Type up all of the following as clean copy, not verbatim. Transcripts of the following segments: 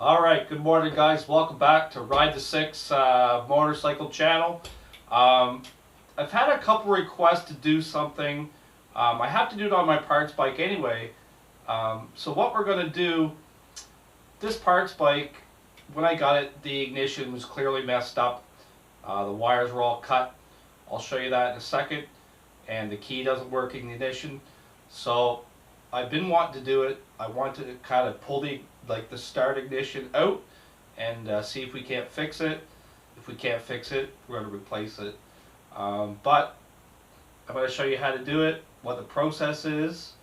Alright, good morning guys. Welcome back to Ride the Six motorcycle channel. I've had a couple requests to do something. I have to do it on my parts bike anyway. So what we're going to do, this parts bike, when I got it, the ignition was clearly messed up. The wires were all cut. I'll show you that in a second. And the key doesn't work in the ignition. So I've been wanting to do it. I want to kind of pull the start ignition out and see if we can't fix it. If we can't fix it, we're going to replace it. But I'm going to show you how to do it, what the process is.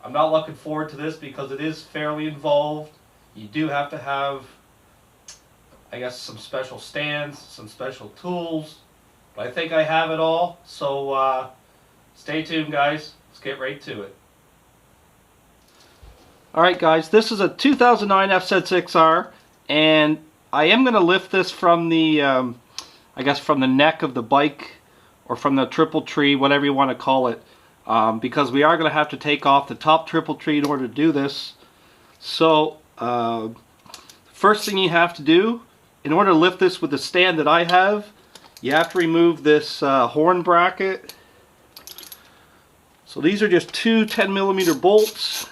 I'm not looking forward to this because it is fairly involved. You do have to have, I guess, some special stands, some special tools. But I think I have it all. So stay tuned, guys. Let's get right to it. Alright guys, this is a 2009 FZ6R, and I am going to lift this from the, I guess from the neck of the bike, or from the triple tree, whatever you want to call it, because we are going to have to take off the top triple tree in order to do this. So, first thing you have to do, in order to lift this with the stand that I have, you have to remove this horn bracket. So these are just two 10mm bolts.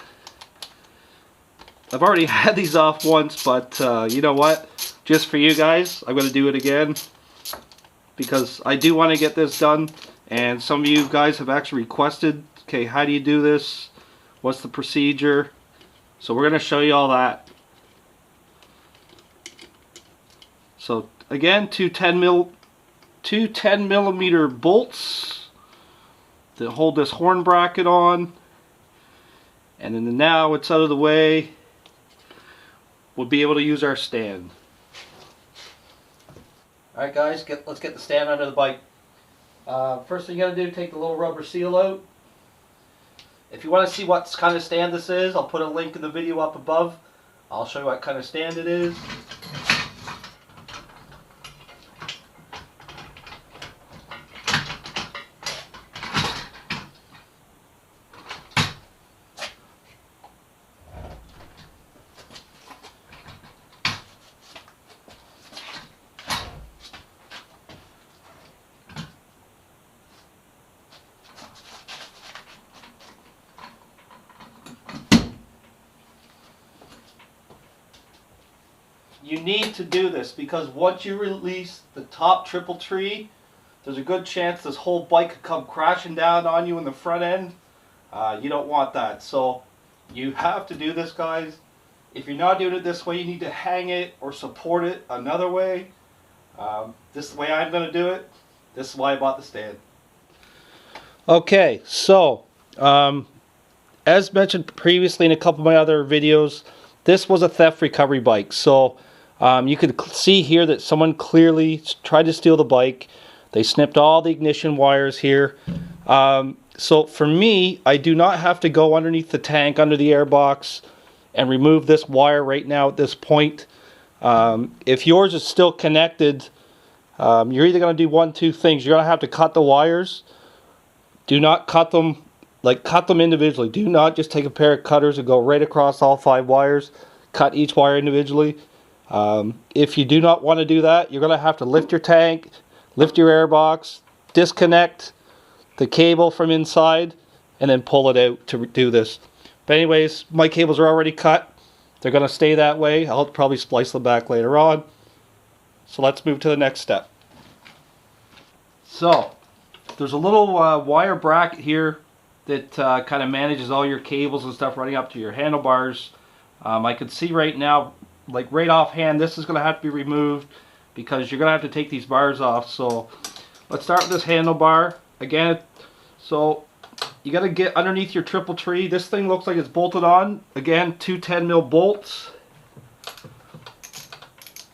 I've already had these off once, but you know what? Just for you guys, I'm going to do it again because I do want to get this done. And some of you guys have actually requested, okay, how do you do this? What's the procedure? So we're going to show you all that. So again, two 10mm bolts that hold this horn bracket on. And then now it's out of the way, we'll be able to use our stand. Alright guys, let's get the stand under the bike. First thing you gotta do, take the little rubber seal out. If you want to see what kind of stand this is, I'll put a link in the video up above. I'll show you what kind of stand it is. You need to do this because once you release the top triple tree, there's a good chance this whole bike could come crashing down on you in the front end. You don't want that. So you have to do this, guys. If you're not doing it this way, you need to hang it or support it another way. This is the way I'm going to do it. This is why I bought the stand. Okay, so as mentioned previously in a couple of my other videos, this was a theft recovery bike. So you can see here that someone clearly tried to steal the bike. They snipped all the ignition wires here. So for me, I do not have to go underneath the tank, under the airbox, and remove this wire right now at this point. If yours is still connected, you're either going to do one, two things. You're going to have to cut the wires. Do not cut them, cut them individually. Do not just take a pair of cutters and go right across all 5 wires. Cut each wire individually. If you do not want to do that, you're going to have to lift your tank, lift your airbox, disconnect the cable from inside, and then pull it out to do this. But anyways, my cables are already cut. They're going to stay that way. I'll probably splice them back later on. So let's move to the next step. So there's a little wire bracket here that kind of manages all your cables and stuff running up to your handlebars. I can see right now, right offhand, this is going to have to be removed because you're going to have to take these bars off. So let's start with this handlebar. Again, so you got to get underneath your triple tree. This thing looks like it's bolted on. Again, two 10mm bolts.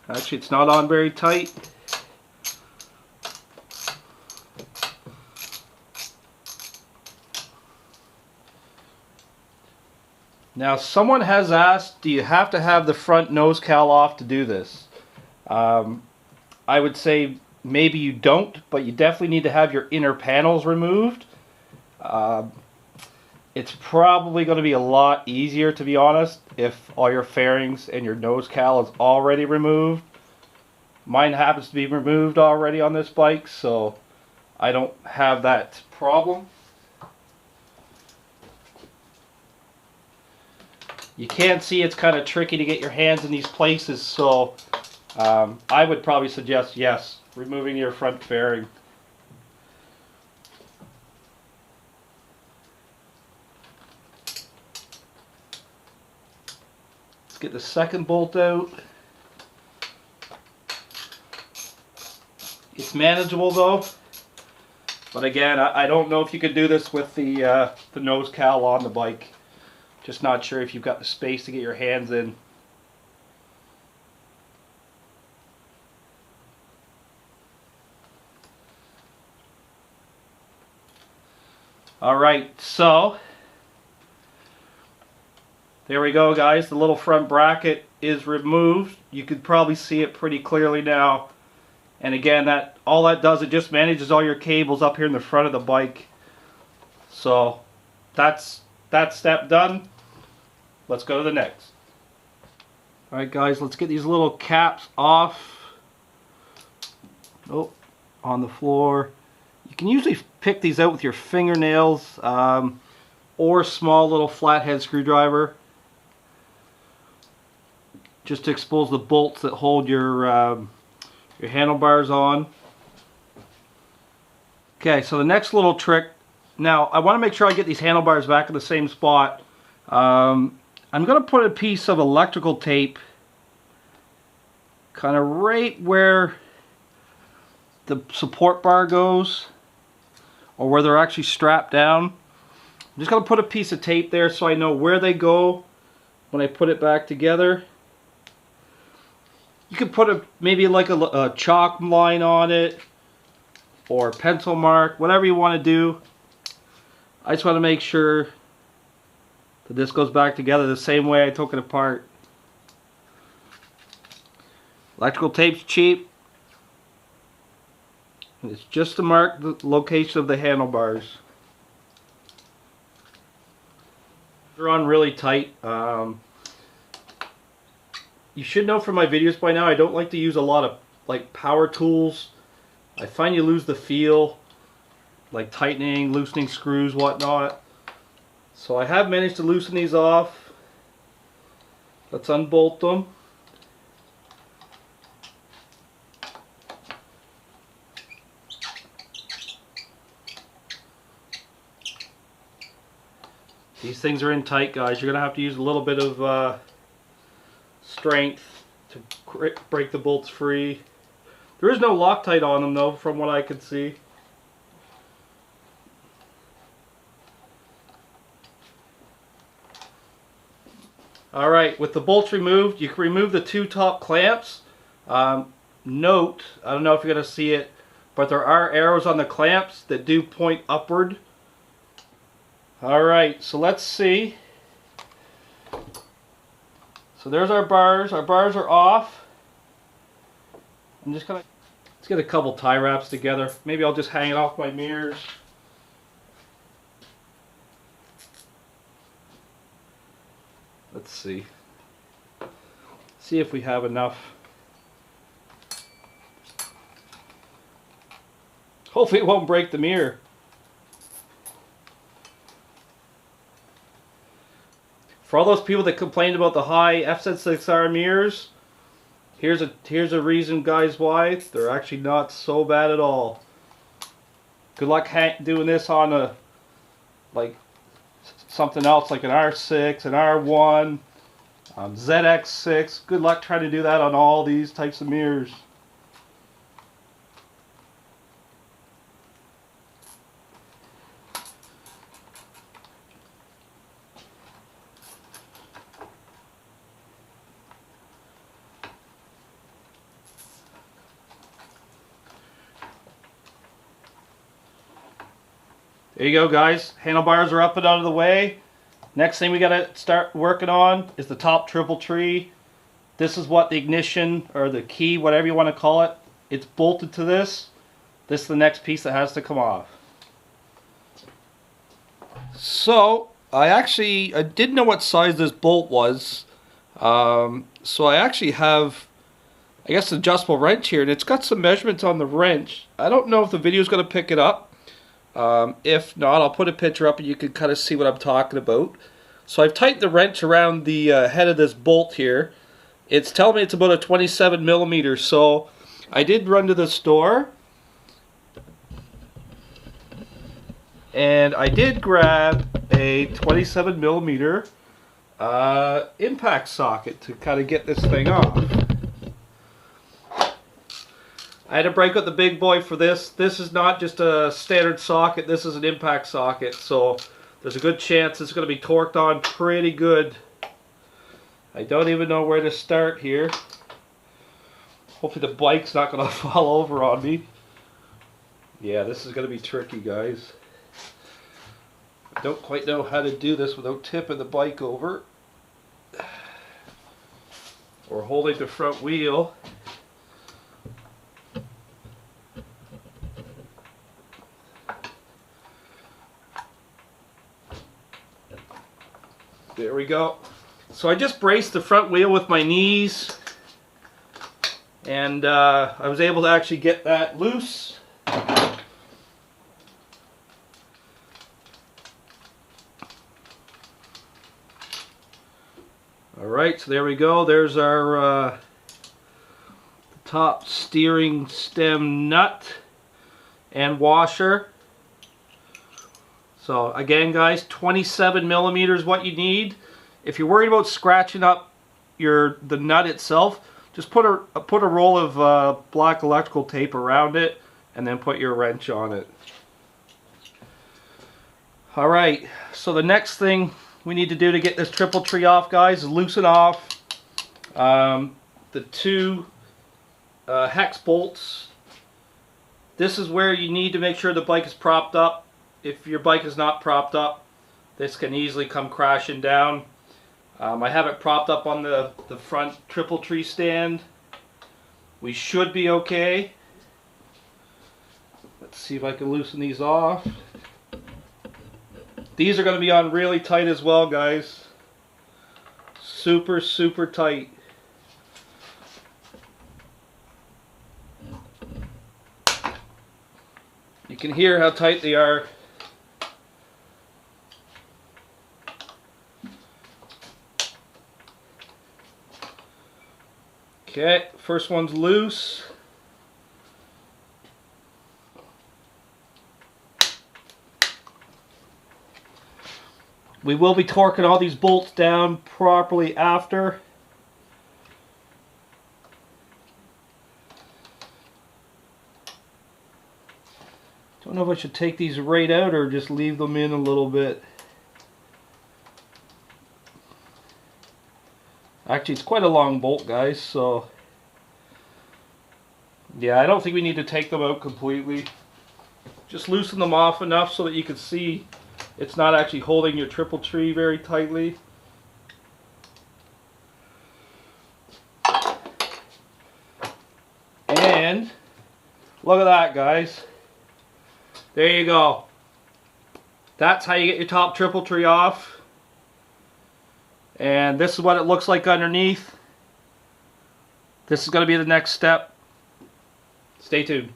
Actually, it's not on very tight. Now, someone has asked, do you have to have the front nose cowl off to do this? I would say maybe you don't, but you definitely need to have your inner panels removed. it's probably going to be a lot easier, to be honest, if all your fairings and your nose cowl is already removed. Mine happens to be removed already on this bike, so I don't have that problem. You can see it's kind of tricky to get your hands in these places, so I would probably suggest, yes, removing your front fairing. Let's get the second bolt out. It's manageable though, but again, I don't know if you could do this with the nose cowl on the bike. Just not sure if you've got the space to get your hands in. Alright, so there we go, guys. The little front bracket is removed. You could probably see it pretty clearly now. And again, all that does, it just manages all your cables up here in the front of the bike. So that's that step done. Let's go to the next. Alright guys, let's get these little caps off. Oh, on the floor. You can usually pick these out with your fingernails or a small little flathead screwdriver, just to expose the bolts that hold your handlebars on. Okay, so the next little trick. Now, I want to make sure I get these handlebars back in the same spot. I'm going to put a piece of electrical tape kind of right where the support bar goes, or where they're actually strapped down. I'm just going to put a piece of tape there so I know where they go when I put it back together. You could put maybe like a chalk line on it, or a pencil mark, whatever you want to do. I just want to make sure that this goes back together the same way I took it apart. Electrical tape's cheap. It's just to mark the location of the handlebars. They're on really tight. You should know from my videos by now, I don't like to use a lot of like power tools. I find you lose the feel, like tightening, loosening screws, whatnot. So I have managed to loosen these off. Let's unbolt them. These things are in tight, guys. You're going to have to use a little bit of strength to break the bolts free. There is no Loctite on them though, from what I could see. Alright, with the bolts removed, you can remove the two top clamps. Note, I don't know if you're going to see it, but there are arrows on the clamps that do point upward. Alright, so let's see. So there's our bars. Our bars are off. I'm just going to, let's get a couple tie wraps together. Maybe I'll just hang it off my mirrors. Let's see. See if we have enough. Hopefully it won't break the mirror. For all those people that complained about the high FZ6R mirrors, here's a reason, guys, why they're actually not so bad at all. Good luck doing this on a something else like an R6, an R1, ZX6. Good luck trying to do that on all these types of mirrors. There you go, guys. Handlebars are up and out of the way. Next thing we got to start working on is the top triple tree. This is what the ignition, or the key, whatever you want to call it, it's bolted to this. This is the next piece that has to come off. So I didn't know what size this bolt was. So I actually have, I guess, an adjustable wrench here, and it's got some measurements on the wrench. I don't know if the video is going to pick it up. If not, I'll put a picture up and you can kind of see what I'm talking about. So I've tightened the wrench around the head of this bolt here. It's telling me it's about a 27 millimeters. So I did run to the store, and I did grab a 27 millimeter impact socket to kind of get this thing off. I had to break out the big boy for this. This is not just a standard socket, this is an impact socket, so there's a good chance it's going to be torqued on pretty good. I don't even know where to start here. Hopefully the bike's not going to fall over on me. Yeah, this is going to be tricky, guys. I don't quite know how to do this without tipping the bike over or holding the front wheel. There we go. So I just braced the front wheel with my knees, and I was able to actually get that loose. Alright, so there we go. There's our top steering stem nut and washer. So again, guys, 27 millimeters what you need. If you're worried about scratching up the nut itself, just put a roll of black electrical tape around it and then put your wrench on it. Alright, so the next thing we need to do to get this triple tree off, guys, is loosen off the two hex bolts. This is where you need to make sure the bike is propped up. If your bike is not propped up, this can easily come crashing down. I have it propped up on the front triple tree stand. We should be okay. Let's see if I can loosen these off. These are going to be on really tight as well, guys. Super, super tight. You can hear how tight they are. Okay, first one's loose. We will be torquing all these bolts down properly after. Don't know if I should take these right out or just leave them in a little bit. Actually, it's quite a long bolt, guys, so yeah, I don't think we need to take them out completely. Just loosen them off enough so that you can see it's not actually holding your triple tree very tightly. And look at that, guys. There you go. That's how you get your top triple tree off. And this is what it looks like underneath. This is going to be the next step. Stay tuned.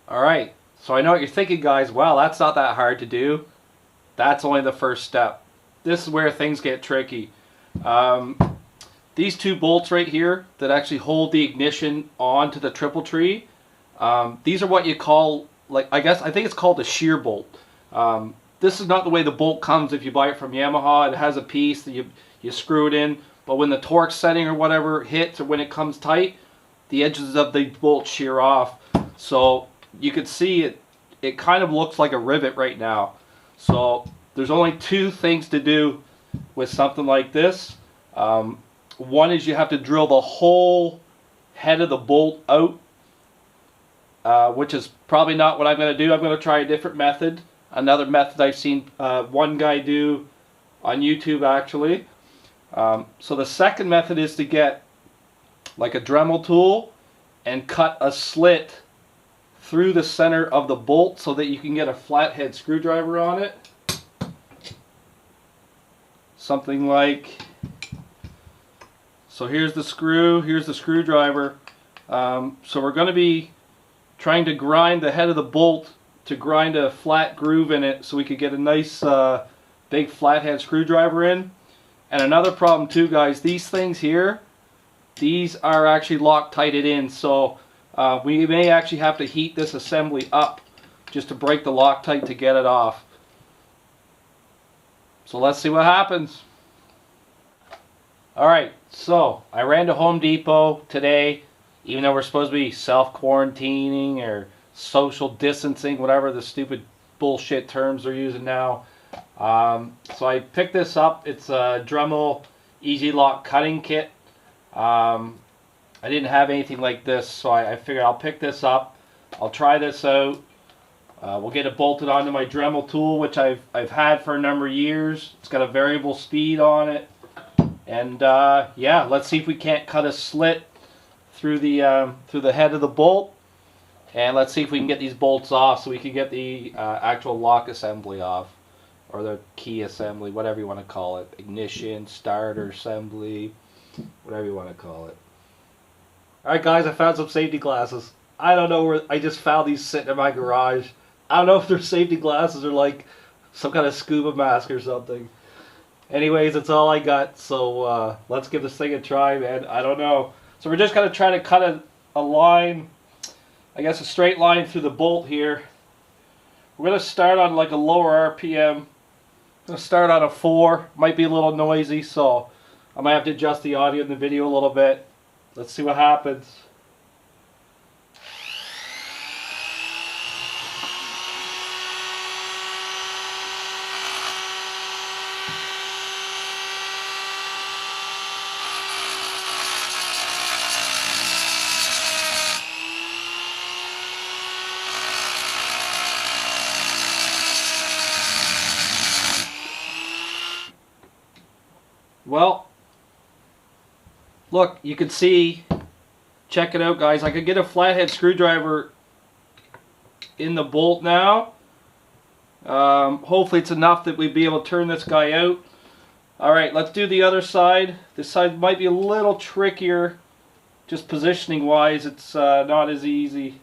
Alright, so I know what you're thinking, guys. Well, that's not that hard to do. That's only the first step. This is where things get tricky. These two bolts right here that actually hold the ignition onto the triple tree, these are what you call, I think it's called a shear bolt. This is not the way the bolt comes if you buy it from Yamaha. It has a piece that you screw it in, but when the torque setting or whatever hits, or when it comes tight, the edges of the bolt shear off. So you can see it kind of looks like a rivet right now. So there's only two things to do with something like this. One is you have to drill the whole head of the bolt out, which is probably not what I'm going to do. I'm going to try a different method. Another method I've seen one guy do on YouTube, actually. So the second method is to get like a Dremel tool and cut a slit through the center of the bolt so that you can get a flathead screwdriver on it. Something like, so here's the screw, here's the screwdriver. So we're going to be trying to grind the head of the bolt to grind a flat groove in it so we could get a nice big flathead screwdriver in. And another problem too, guys, these things here, these are actually Loctited in, so we may actually have to heat this assembly up just to break the Loctite to get it off. So let's see what happens. Alright, so I ran to Home Depot today, even though we're supposed to be self-quarantining or social distancing, whatever the stupid bullshit terms they're using now. So I picked this up. It's a Dremel Easy Lock cutting kit. I didn't have anything like this, so I figured I'll pick this up. I'll try this out. We'll get it bolted onto my Dremel tool, which I've had for a number of years. It's got a variable speed on it, and yeah, let's see if we can't cut a slit through the head of the bolt, and let's see if we can get these bolts off so we can get the actual lock assembly off, or the key assembly, whatever you want to call it, ignition, starter assembly, whatever you want to call it. Alright guys, I found some safety glasses. I don't know where, I just found these sitting in my garage. I don't know if they're safety glasses or like some kind of scuba mask or something. Anyways, that's all I got, so let's give this thing a try, man. I don't know. So we're just going to try to cut a line, I guess a straight line through the bolt here. We're going to start on like a lower RPM. I'm going to start on a 4. Might be a little noisy, so I might have to adjust the audio in the video a little bit. Let's see what happens. Well, look, you can see, check it out guys, I could get a flathead screwdriver in the bolt now. Hopefully it's enough that we'd be able to turn this guy out. Alright, let's do the other side. This side might be a little trickier, just positioning wise, it's not as easy.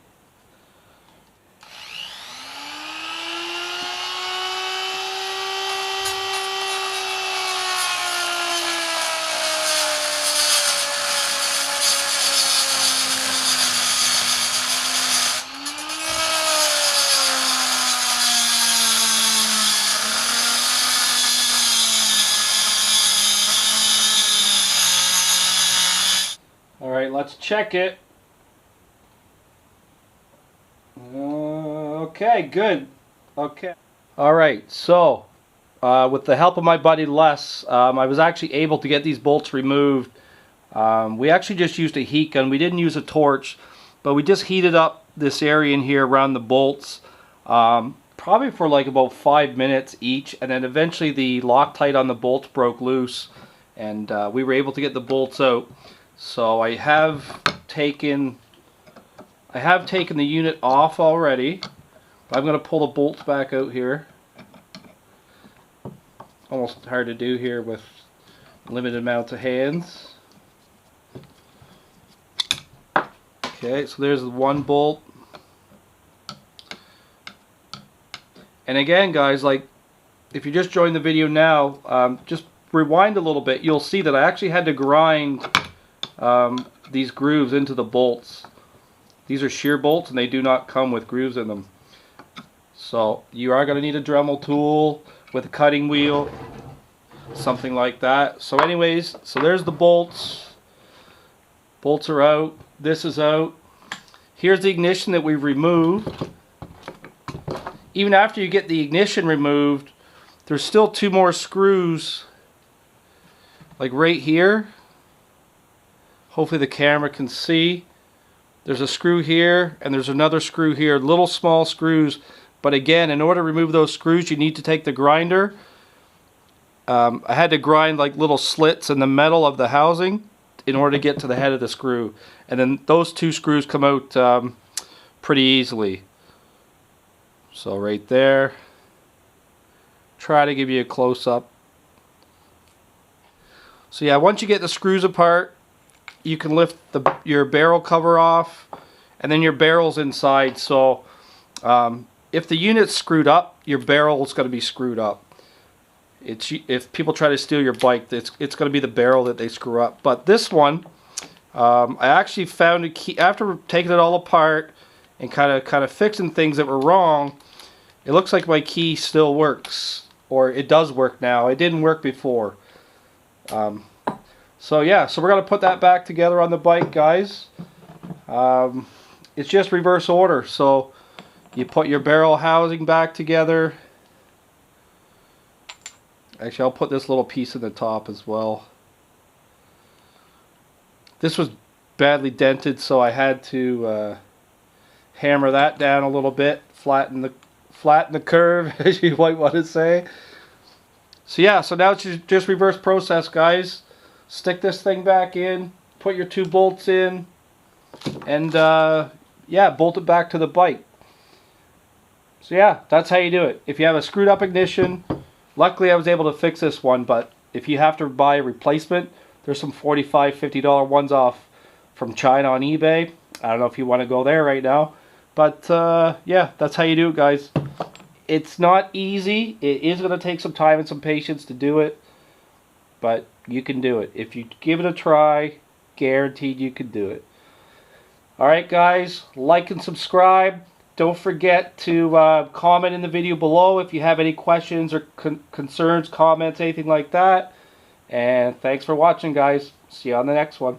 Alright, let's check it. Okay, good. Okay. Alright, so with the help of my buddy Les, I was actually able to get these bolts removed. We actually just used a heat gun. We didn't use a torch, but we just heated up this area in here around the bolts, probably for like about 5 minutes each, and then eventually the Loctite on the bolts broke loose, and we were able to get the bolts out. So I have taken the unit off already. I'm going to pull the bolts back out here. Almost hard to do here with limited amount of hands. Okay, so there's the one bolt. And again guys, like if you just joined the video now, just rewind a little bit, you'll see that I actually had to grind these grooves into the bolts. These are shear bolts and they do not come with grooves in them. So you are going to need a Dremel tool with a cutting wheel, something like that. So anyways, so there's the bolts. Bolts are out. This is out. Here's the ignition that we've removed. Even after you get the ignition removed, there's still 2 more screws, like right here. Hopefully the camera can see. There's a screw here and there's another screw here, little small screws. But again, in order to remove those screws, you need to take the grinder. I had to grind like little slits in the metal of the housing in order to get to the head of the screw. And then those 2 screws come out pretty easily. So right there, try to give you a close-up. So yeah, once you get the screws apart, you can lift your barrel cover off, and then your barrel's inside. So if the unit's screwed up, your barrel's going to be screwed up. If people try to steal your bike, it's going to be the barrel that they screw up. But this one, I actually found a key after taking it all apart and kind of fixing things that were wrong. It looks like my key still works, or it does work now. It didn't work before. So yeah, so we're gonna put that back together on the bike, guys. It's just reverse order. So you put your barrel housing back together. Actually, I'll put this little piece in the top as well. This was badly dented, so I had to hammer that down a little bit, flatten the curve, as you might want to say. So yeah, so now it's just reverse process, guys. Stick this thing back in, put your 2 bolts in, and yeah, bolt it back to the bike. So yeah, that's how you do it. If you have a screwed up ignition, luckily I was able to fix this one, but if you have to buy a replacement, there's some $45, $50 ones off from China on eBay. I don't know if you want to go there right now, but yeah, that's how you do it, guys. It's not easy. It is going to take some time and some patience to do it, but you can do it. If you give it a try, guaranteed you can do it. Alright guys, like and subscribe. Don't forget to comment in the video below if you have any questions or concerns, comments, anything like that. And thanks for watching, guys. See you on the next one.